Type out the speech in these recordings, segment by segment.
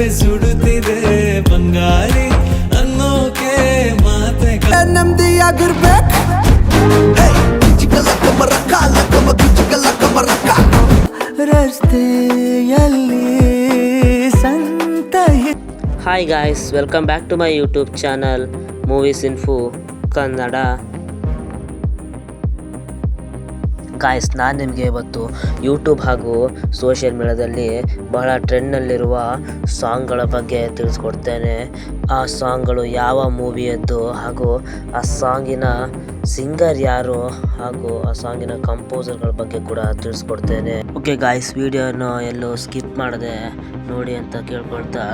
ನೆನಪೆ ಸುಡುತ್ತಿದೆ ಬಂಗಾರಿ ಅನ್ನೋಕೆ ಮಾತೆ ನಮ್ದಿಯಾಗಿರ್ಬೇಕು ರಸ್ತೆಯಲ್ಲಿ ಸಂತ. Hi guys, welcome back to my YouTube channel movies info Kannada. Guys, ನಾನು ನಿಮಗೆ ಇವತ್ತು ಯೂಟ್ಯೂಬ್ ಹಾಗೂ ಸೋಷಿಯಲ್ ಮೀಡಿಯಾದಲ್ಲಿ ಬಹಳ ಟ್ರೆಂಡ್ನಲ್ಲಿರುವ ಸಾಂಗ್ಗಳ ಬಗ್ಗೆ ತಿಳಿಸ್ಕೊಡ್ತೇನೆ. ಆ ಸಾಂಗ್ಗಳು ಯಾವ ಮೂವಿಯದ್ದು ಹಾಗೂ ಆ ಸಾಂಗಿನ ಸಿಂಗರ್ ಯಾರು ಹಾಗೂ ಆ ಸಾಂಗಿನ ಕಂಪೋಸರ್ಗಳ ಬಗ್ಗೆ ಕೂಡ ತಿಳಿಸ್ಕೊಡ್ತೇನೆ. ಓಕೆ ಗಾಯ್ಸ್, ವಿಡಿಯೋನ ಎಲ್ಲೂ ಸ್ಕಿಪ್ ಮಾಡದೆ ನೋಡಿ ಅಂತ ಕೇಳ್ಕೊಳ್ತಾ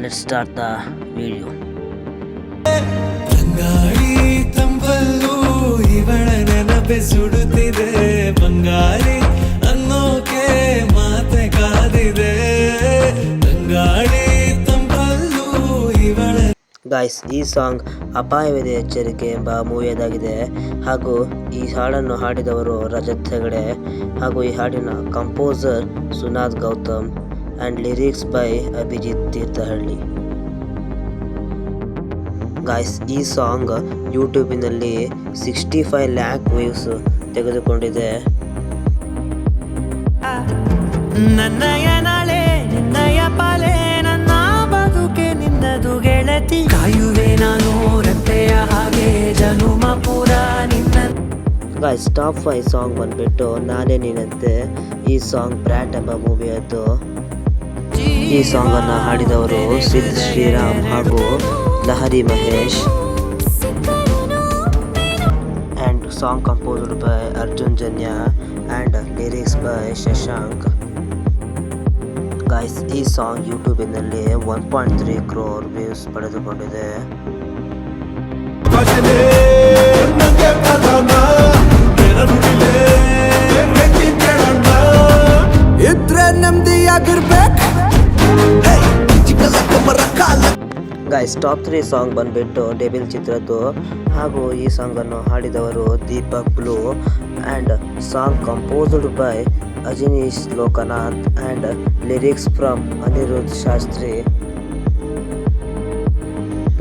ಲೆಟ್ಸ್ ಸ್ಟಾರ್ಟ್ ದ ವಿಡಿಯೋ. ಬಂಗಾಳಿ ತಂಪಲ್ಲೂ ಇವಳ ನೆನಪೆ ಸುಡುತ್ತಿದೆ ಬಂಗಾರಿ ಅನ್ನೋಕೆ ಮಾತೆ ಕಾದಿದೆ. ಬಂಗಾಳಿ ತಂಪಲ್ಲೂ ಇವಳ. ಗಾಯ್ಸ್, ಈ ಸಾಂಗ್ ಅಪಾಯವಿದೆ ಎಚ್ಚರಿಕೆ ಎಂಬ ಮೂವಿಯದಾಗಿದೆ ಹಾಗೂ ಈ ಹಾಡನ್ನು ಹಾಡಿದವರು ರಜತ್ ಹೆಗಡೆ ಹಾಗೂ ಈ ಹಾಡಿನ composer Sunad Gautam and lyrics by Abhijit Thirthahalli. Guys, ಈ ಸಾಂಗ್ ಯೂಟ್ಯೂಬಿನಲ್ಲಿ 65 ಲ್ಯಾಕ್ ವ್ಯೂಸ್ ತೆಗೆದುಕೊಂಡಿದೆ. ನನ್ನಯ ನಾಳೆ ನಿನ್ನಯ ಪಾಲೆ, ನನ್ನ ಬದುಕೆ ನಿನ್ನದು ಗೆಳತಿ, ಕಾಯುವೆ ನಾನು ರತ್ತೆಯ ಹಾಗೆ ಜನುಮ ಪೂರ ನಿನ್ನ. ಗಾಯ್ಸ್, ಟಾಪ್ 5 ಸಾಂಗ್ ಬಂದ್ಬಿಟ್ಟು ನಾನೇ ನೀನಂತೆ. ಈ ಸಾಂಗ್ ಬ್ರ್ಯಾಟ್ ಎಂಬ ಮೂವಿಯದ್ದು. ಈ ಸಾಂಗ್ ಅನ್ನು ಹಾಡಿದವರು ಸಿದ್ ಶ್ರೀರಾಮ್ ಹಾಗೂ Lahari Mahesh and song composed by Arjun Janya and lyrics by Shashank. Guys, ಈ ಸಾಂಗ್ ಯೂಟ್ಯೂಬಿನಲ್ಲಿ 1.3 crore ವ್ಯೂಸ್ ಪಡೆದುಕೊಂಡಿದೆ. ಇದ್ರೆ ನೆಮ್ಮದಿಯಾಗಿರ್ಬೇಕು. ಗಾಯ್ಸ್, ಟಾಪ್ 3 ಸಾಂಗ್ ಬಂದ್ಬಿಟ್ಟು ಡೆವಿಲ್ ಚಿತ್ರದ್ದು ಹಾಗೂ ಈ ಸಾಂಗನ್ನು ಹಾಡಿದವರು Deepak Blue and song composed by Ajaneesh Loknath and lyrics from Aniruddh Shastri.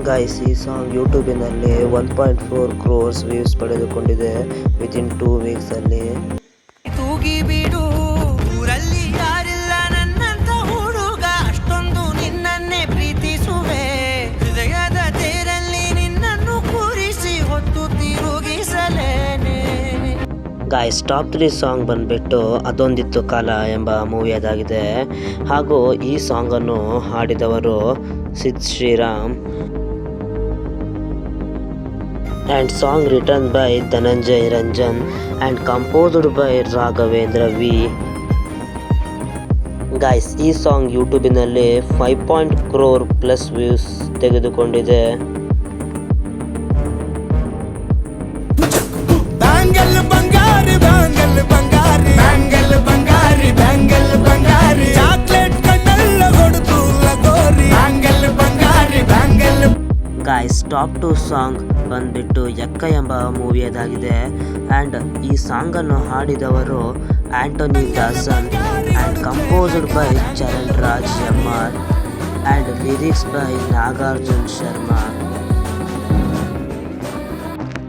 Guys, ಈ ಸಾಂಗ್ ಯೂಟ್ಯೂಬಿನಲ್ಲಿ 1.4 crore ವ್ಯೂಸ್ ಪಡೆದುಕೊಂಡಿದೆ ವಿತಿನ್ 2 ವೀಕ್ಸಲ್ಲಿ. ತೂಗಿ ಬಿಡು ಊರಲ್ಲಿ ಯಾರಿಲ್ಲ ನನ್ನಂತ ಹುಡುಗ, ಅಷ್ಟೊಂದು ನಿನ್ನನ್ನೇ ಪ್ರೀತಿಸುವೆ, ಹೃದಯದ ತೇರಲ್ಲಿ ನಿನ್ನನ್ನು ಕೂರಿಸಿ ಹೊತ್ತು ತಿರುಗಿಸಲೇನೆ. ಗಾಯ್ಸ್, ಟಾಪ್ 3 ಸಾಂಗ್ ಬಂದ್ಬಿಟ್ಟು ಅದೊಂದಿತ್ತು ಕಾಲ ಎಂಬ ಮೂವಿಯದಾಗಿದೆ ಹಾಗೂ ಈ ಸಾಂಗನ್ನು ಹಾಡಿದವರು Sid Sriram and song written by Dhananjay Ranjan and composed by Raghavendra V. Guys, ಈ ಸಾಂಗ್ ಯೂಟ್ಯೂಬಿನಲ್ಲಿ 5 crore ಪ್ಲಸ್ ವ್ಯೂಸ್ ತೆಗೆದುಕೊಂಡಿದೆ. ಬ್ಯಾಂಗಲ್ ಬಂಗಾರಿ ಬ್ಯಾಂಗಲ್ ಬಂಗಾರಿ ಬ್ಯಾಂಗಲ್ ಬಂಗಾರಿ ಬ್ಯಾಂಗಲ್ ಬಂಗಾರಿ, ಚಾಕ್ಲೇಟ್ ಕಣ್ಣೆಲ್ಲ ಹೊಡೆದು ಲಗೋರಿ, ಬ್ಯಾಂಗಲ್ ಬಂಗಾರಿ ಬ್ಯಾಂಗಲ್. ಗಾಯ್ಸ್, ಟಾಪ್ 2 ಸಾಂಗ್ ಬಂದ್ಬಿಟ್ಟು ಎಕ್ಕ ಎಂಬ ಮೂವಿಯದಾಗಿದೆ ಆ್ಯಂಡ್ ಈ ಸಾಂಗನ್ನು ಹಾಡಿದವರು Antony Dasan and composed by Charan Raj MR and lyrics by Nagarjun Sharma.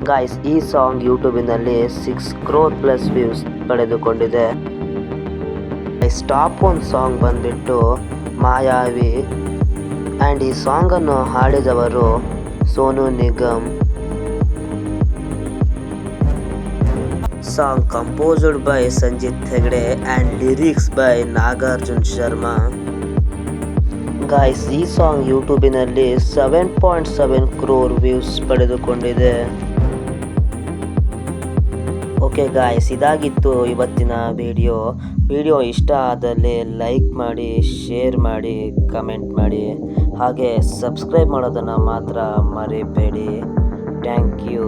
Guys, ಈ ಸಾಂಗ್ ಯೂಟ್ಯೂಬಿನಲ್ಲಿ 6 crore ಪ್ಲಸ್ ವ್ಯೂಸ್ ಪಡೆದುಕೊಂಡಿದೆ. ಟಾಪ್ 1 ಸಾಂಗ್ ಬಂದ್ಬಿಟ್ಟು ಮಾಯಾವಿ ಆ್ಯಂಡ್ ಈ ಸಾಂಗನ್ನು ಹಾಡಿದವರು Sonu Nigam. Song composed by Sanjith Hegde and lyrics by Nagarjun Sharma. Guys, ಈ ಸಾಂಗ್ ಯೂಟ್ಯೂಬಿನಲ್ಲಿ 7.7 crore ವ್ಯೂಸ್ ಪಡೆದುಕೊಂಡಿದೆ. ಓಕೆ ಗಾಯ್ಸ್, ಇದಾಗಿತ್ತು ಇವತ್ತಿನ ವಿಡಿಯೋ ಇಷ್ಟ ಆದಲ್ಲಿ ಲೈಕ್ ಮಾಡಿ, ಶೇರ್ ಮಾಡಿ, ಕಮೆಂಟ್ ಮಾಡಿ, ಹಾಗೆ ಸಬ್ಸ್ಕ್ರೈಬ್ ಮಾಡೋದನ್ನು ಮಾತ್ರ ಮರಿಬೇಡಿ. Thank you.